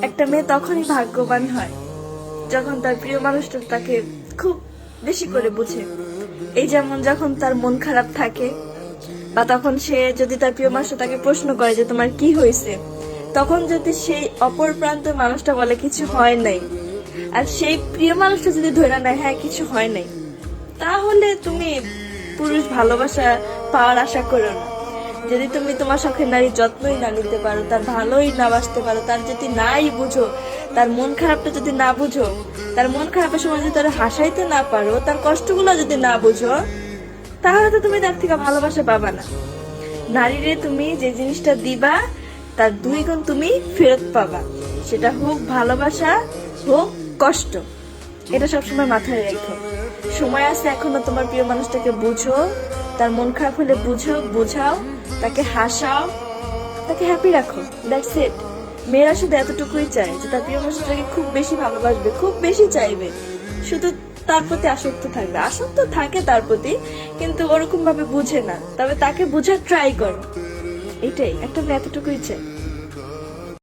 একটা মেয়ে তখনই ভাগ্যবান হয় যখন তার প্রিয় মানুষটা তাকে খুব বেশি করে বুঝে। এই যেমন যখন তার মন খারাপ থাকে বা তখন সে যদি তার প্রিয় মানুষটা তাকে প্রশ্ন করে যে তোমার কি হয়েছে, তখন যদি সেই অপর প্রান্তের মানুষটা বলে কিছু হয় নাই, আর সেই প্রিয় মানুষটা যদি ধরে নেয় হ্যাঁ কিছু হয় নাই, তাহলে তুমি পুরুষ ভালোবাসা পাওয়ার আশা করো না। যদি তুমি তোমার শখের নারী যত্নই না নিতে পারো, তার ভালোই না বাসতে পারো, তার যদি নাই বুঝো, তার মন খারাপটা যদি না বুঝো, তার মন খারাপের সময় যদি তার হাসাইতে না পারো, তার কষ্টগুলো যদি না বুঝো, তাহলে তো তুমি তার থেকে ভালোবাসা পাবা না। নারীরে তুমি যে জিনিসটা দিবা তার 2 গুণ তুমি ফেরত পাবা, সেটা হোক ভালোবাসা হোক কষ্ট। এটা সবসময় মাথায় রেখো। সময় আছে এখনো, তোমার প্রিয় মানুষটাকে বুঝো, তার মন খারাপ হলে বুঝো, বুঝাও, তাকে হাসাও, তাকে হ্যাপি রাখো। That's it. মেয়েরা শুধু এতটুকুই চায় যে তার প্রিয় মানুষটাকে খুব বেশি ভালোবাসবে, খুব বেশি চাইবে, শুধু তার প্রতি আসক্ত থাকবে। আসক্ত থাকে তার প্রতি, কিন্তু ওরকম ভাবে বুঝে না, তবে তাকে বুঝার ট্রাই করো। এটাই একটা মেয়ে এতটুকুই চায়।